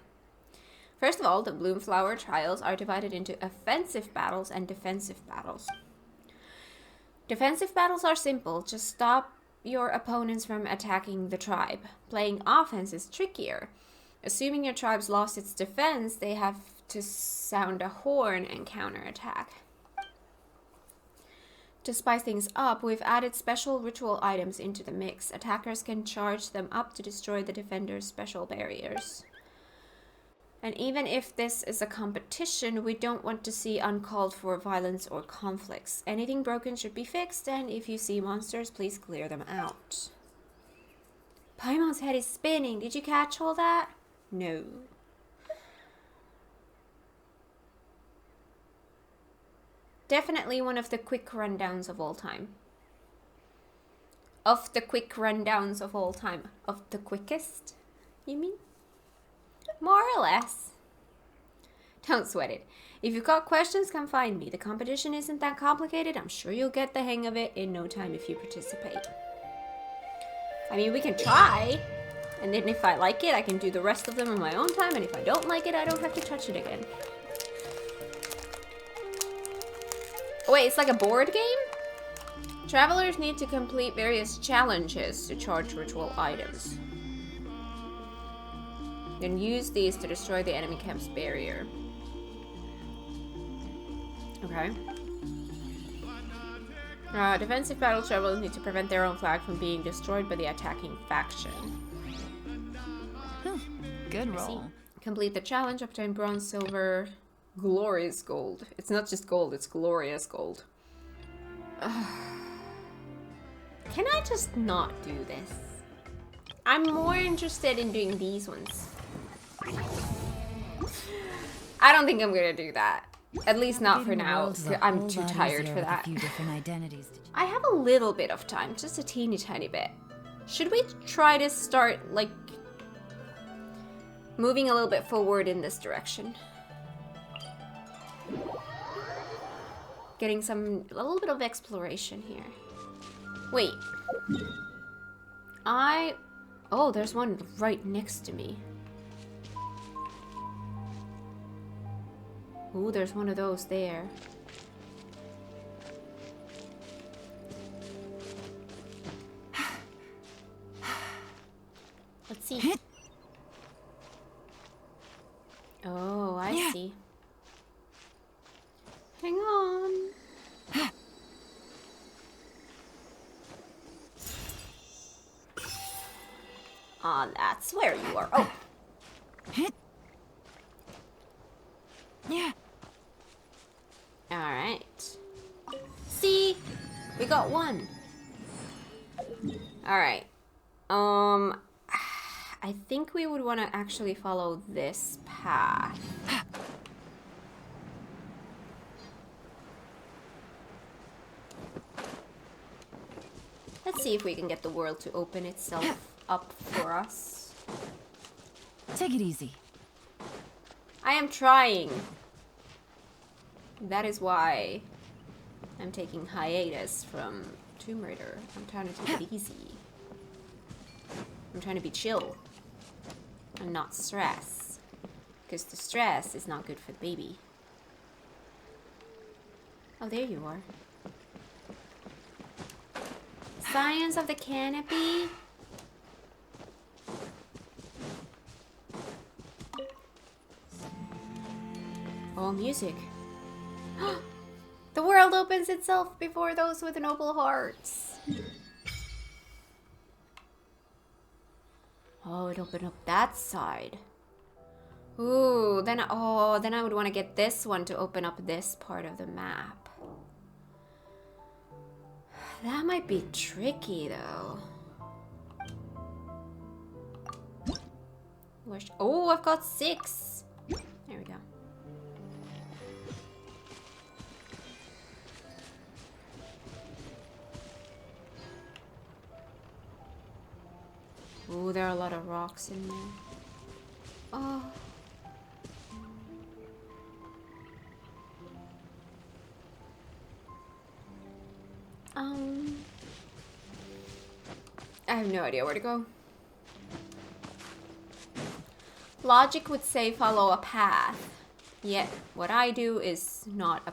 First of all, the Bloom Flower Trials are divided into offensive battles and defensive battles. Defensive battles are simple, just stop your opponents from attacking the tribe. Playing offense is trickier. Assuming your tribe's lost its defense, they have to sound a horn and counterattack. To spice things up, we've added special ritual items into the mix. Attackers can charge them up to destroy the defender's special barriers. And even if this is a competition, we don't want to see uncalled for violence or conflicts. Anything broken should be fixed, and if you see monsters, please clear them out. Paimon's head is spinning. Did you catch all that? No. Definitely one of the quick rundowns of all time. Of the quick rundowns of all time. Of the quickest, you mean? More or less. Don't sweat it. If you've got questions, come find me. The competition isn't that complicated. I'm sure you'll get the hang of it in no time if you participate. I mean, we can try. And then if I like it, I can do the rest of them on my own time. And if I don't like it, I don't have to touch it again. Oh, wait, it's like a board game? Travelers need to complete various challenges to charge ritual items. Then use these to destroy the enemy camp's barrier. Okay. Defensive battle travelers need to prevent their own flag from being destroyed by the attacking faction. Good roll. Complete the challenge, obtain bronze, silver, glorious gold. It's not just gold, it's glorious gold. Can I just not do this? I'm more interested in doing these ones. I don't think I'm gonna do that. At least not for now. I'm too tired for that. I have a little bit of time, just a teeny tiny bit. Should we try to start, like, moving a little bit forward in this direction? Getting a little bit of exploration here. Wait. Oh, there's one right next to me. Ooh, there's one of those there. Let's see. Oh, I see. Hang on. Ah, that's where you are. Oh. Yeah. Alright. See? We got one. Alright. I think we would want to actually follow this path. Let's see if we can get the world to open itself up for us. Take it easy. I am trying. That is why I'm taking hiatus from Tomb Raider. I'm trying to take it easy. I'm trying to be chill and not stress, because the stress is not good for the baby. Oh, there you are. Science of the Canopy. Oh, music. The world opens itself before those with noble hearts. Oh, it opened up that side. Ooh, then I would want to get this one to open up this part of the map. That might be tricky though. Oh, I've got 6. There we go. Ooh, there are a lot of rocks in there. Oh. I have no idea where to go. Logic would say follow a path. Yet, what I do is not a...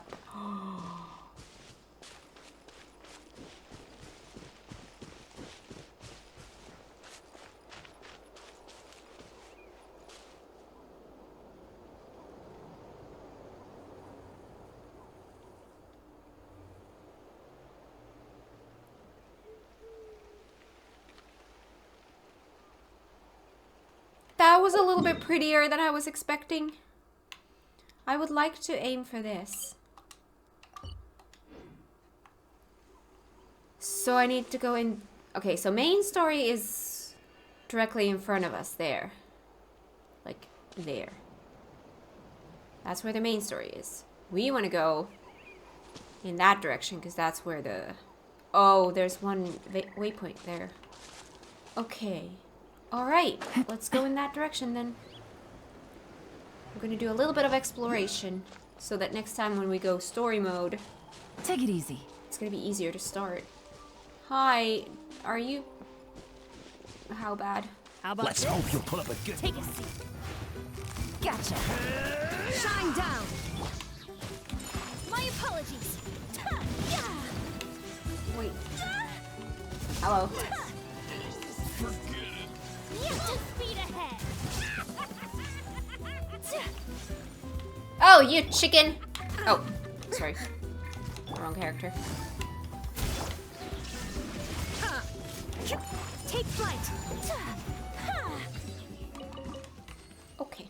That was a little bit prettier than I was expecting. I would like to aim for this. So I need to go in... Okay, so main story is directly in front of us there. Like, there. That's where the main story is. We want to go in that direction because that's where the... Oh, there's one waypoint there. Okay. Alright, let's go in that direction then. I'm gonna do a little bit of exploration so that next time when we go story mode... Take it easy. It's gonna be easier to start. Hi, are you... How bad? How about Let's hope you'll pull up a good... Take a seat. Gotcha. Shine down. My apologies. Wait. Hello. Speed ahead. Oh, you chicken! Oh, sorry. Wrong character. Take flight. Okay.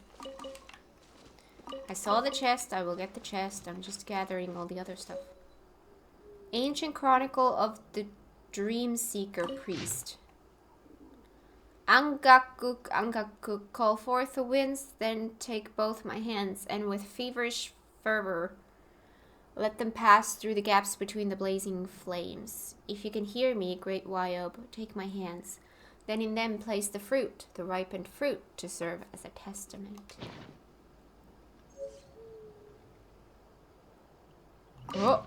I saw the chest. I will get the chest. I'm just gathering all the other stuff. Ancient Chronicle of the Dream Seeker Priest. Angakuk, Angakuk, call forth the winds, then take both my hands, and with feverish fervor, let them pass through the gaps between the blazing flames. If you can hear me, great Wyob, take my hands, then in them place the fruit, the ripened fruit, to serve as a testament. Oh!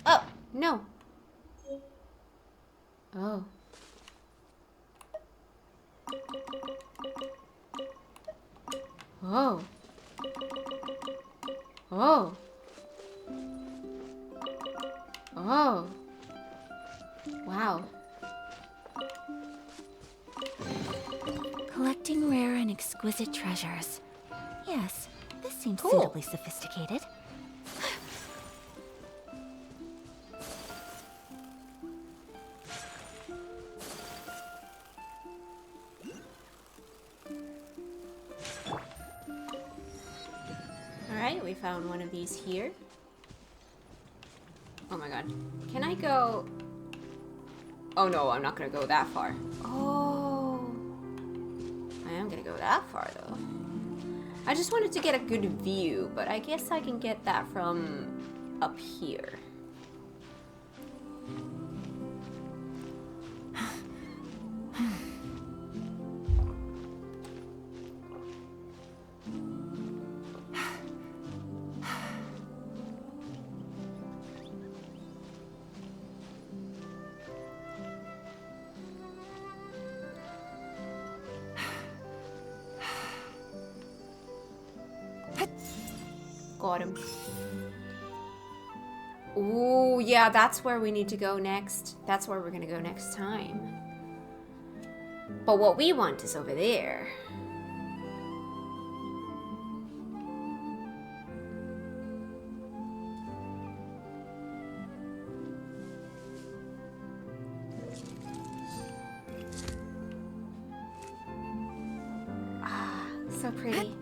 Oh! No! Oh. Oh. Oh. Oh. Wow. Collecting rare and exquisite treasures. Yes, this seems Cool. suitably sophisticated. found one of these here. Oh my god. Can I go... Oh no, I'm not gonna go that far. Oh. I am gonna go that far though. I just wanted to get a good view, but I guess I can get that from up here. Got him. Ooh, yeah, that's where we need to go next. That's where we're gonna go next time. But what we want is over there. Ah, so pretty.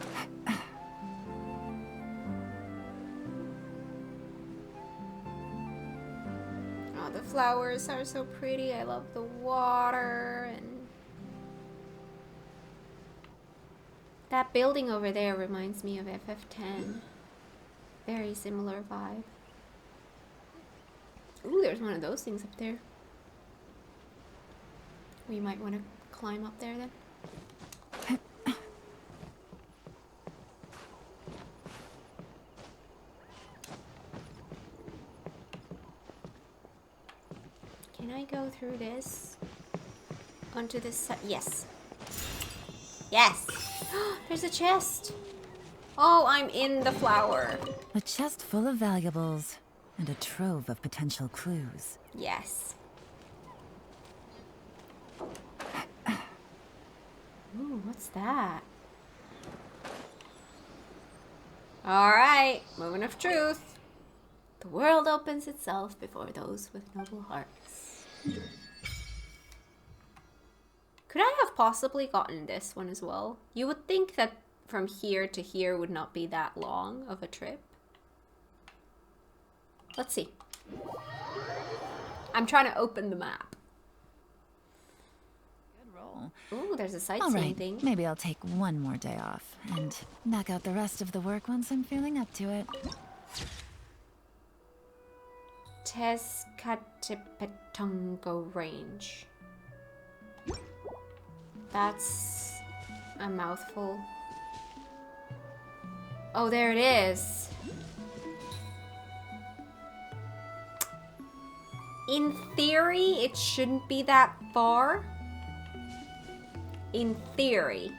The flowers are so pretty. I love the water, and that building over there reminds me of FF10. Very similar vibe. Ooh, there's one of those things up there. We might want to climb up there then. Can I go through this? Onto this side? Yes. Yes! There's a chest! Oh, I'm in the flower. A chest full of valuables and a trove of potential clues. Yes. Ooh, what's that? Alright, moment of truth. The world opens itself before those with noble hearts. Could I have possibly gotten this one as well? You would think that from here to here would not be that long of a trip. Let's see. I'm trying to open the map. Good roll. Ooh, there's a All sightseeing right, thing. maybe I'll take one more day off and knock out the rest of the work once I'm feeling up to it. Tezcatlipoca range. That's a mouthful. Oh, there it is. In theory, it shouldn't be that far. In theory.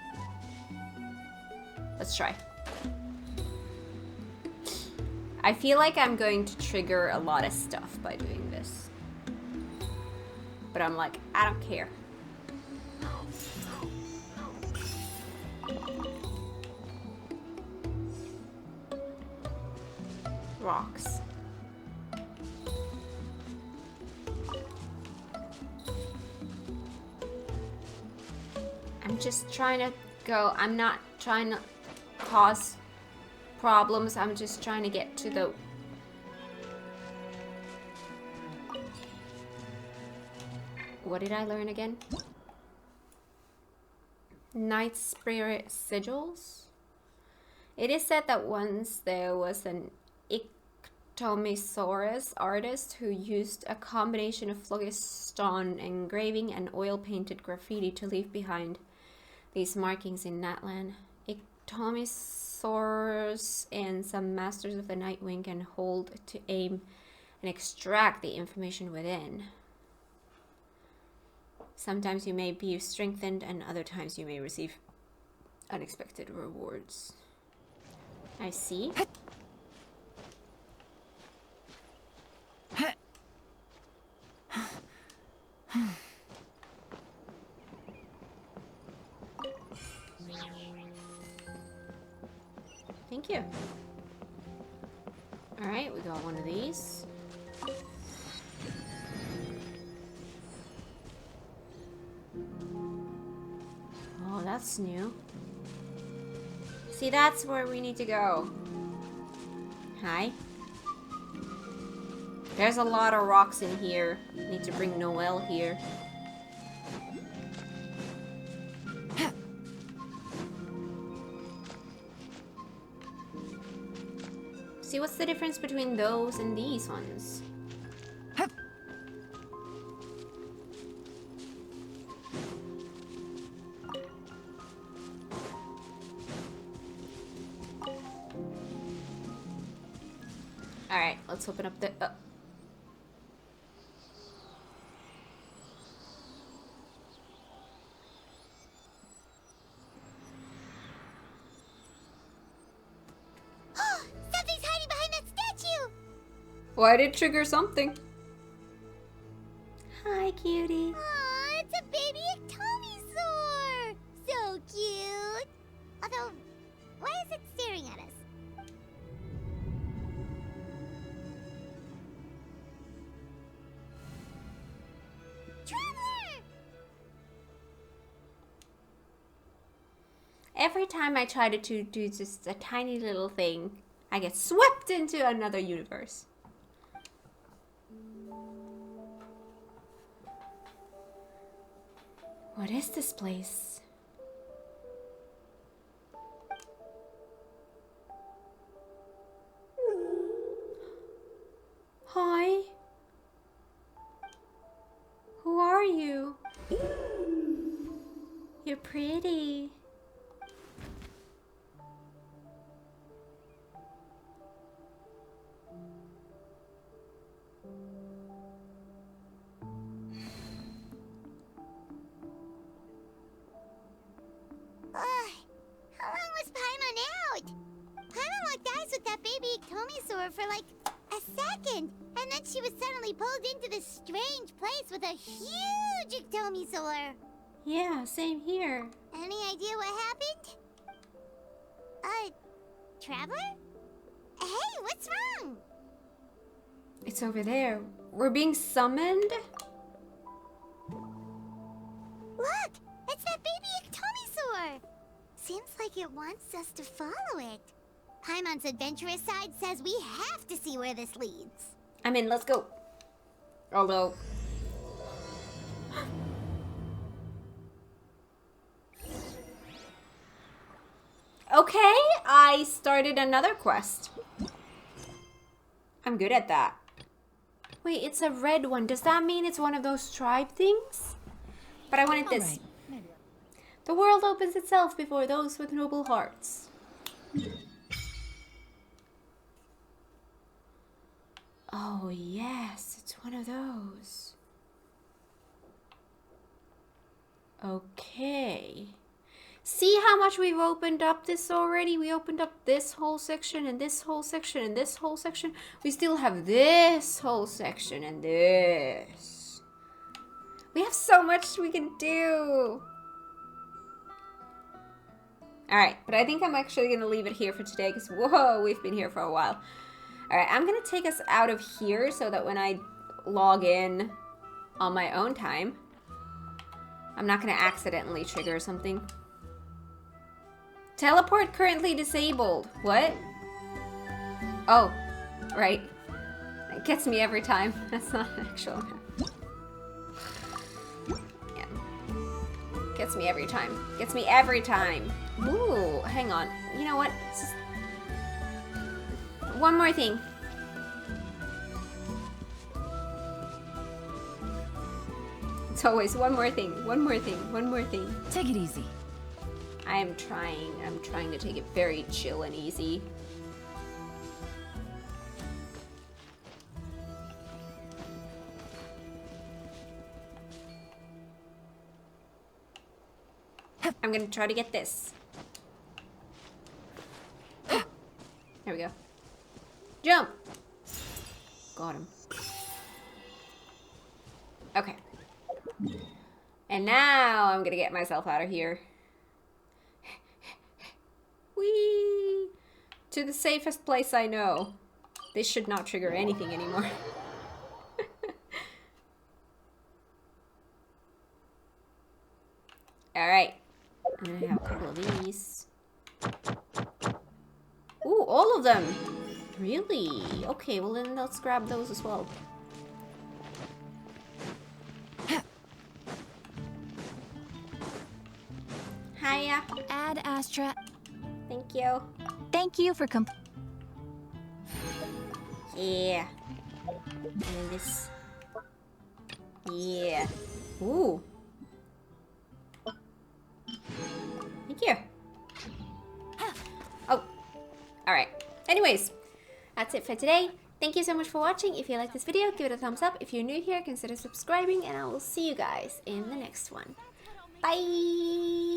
Let's try. I feel like I'm going to trigger a lot of stuff by doing this. But I'm like, I don't care. Rocks. I'm just trying to go. I'm not trying to cause problems. I'm just trying to get to the... What did I learn again? Night Spirit Sigils? It is said that once there was an Ictomisaurus artist who used a combination of phlogiston engraving and oil-painted graffiti to leave behind these markings in Natlan. Ictomisaurus and some masters of the Nightwing can hold to aim and extract the information within. Sometimes you may be strengthened and other times you may receive unexpected rewards. I see. Thank you. Alright, we got one of these. Oh, that's new. See, that's where we need to go. Hi. There's a lot of rocks in here. Need to bring Noelle here. See, what's the difference between those and these ones? Alright, let's open up the... Something's hiding behind that statue! Why did it trigger something? Hi, cutie. Aw, it's a baby Ectomisaur! So cute! Although, why is it staring at us? Traveler! Every time I try to do just a tiny little thing, I get swept into another universe. What is this place? Hi. Who are you? You're pretty. How long was Paimon out? Paimon locked eyes with that baby Ectomisaur for like a second, and then she was suddenly pulled into this strange place with a huge Ectomisaur. Yeah, same here. Any idea what happened? Traveler? Hey, what's wrong? It's over there. We're being summoned? Look! It's that baby Ectomisaur! Seems like it wants us to follow it. Paimon's adventurous side says we have to see where this leads. I mean, let's go. Although... Okay, I started another quest. I'm good at that. Wait, it's a red one. Does that mean it's one of those tribe things? But I wanted this. Right. The world opens itself before those with noble hearts. Oh, yes, it's one of those. Okay. See how much we've opened up this already? We opened up this whole section and this whole section and this whole section. We still have this whole section and this. We have so much we can do. Alright, but I think I'm actually going to leave it here for today because, whoa, we've been here for a while. Alright, I'm going to take us out of here so that when I log in on my own time, I'm not going to accidentally trigger something. Teleport currently disabled. What? Oh, right. It gets me every time. That's not an actual map. Yeah. Gets me every time. Gets me every time. Ooh, hang on. You know what? Just... One more thing. It's always one more thing. One more thing. One more thing. Take it easy. I'm trying to take it very chill and easy. I'm gonna try to get this. There we go. Jump! Got him. Okay. And now I'm gonna get myself out of here. Whee! To the safest place I know. This should not trigger anything anymore. Alright. I'm gonna have a couple of these. Ooh, all of them! Really? Okay, well then let's grab those as well. Hiya. Add Astra. Thank you. Thank you for Yeah. And then this. Yeah. Ooh. Thank you. Oh. Alright. Anyways, that's it for today. Thank you so much for watching. If you like this video, give it a thumbs up. If you're new here, consider subscribing, and I will see you guys in the next one. Bye!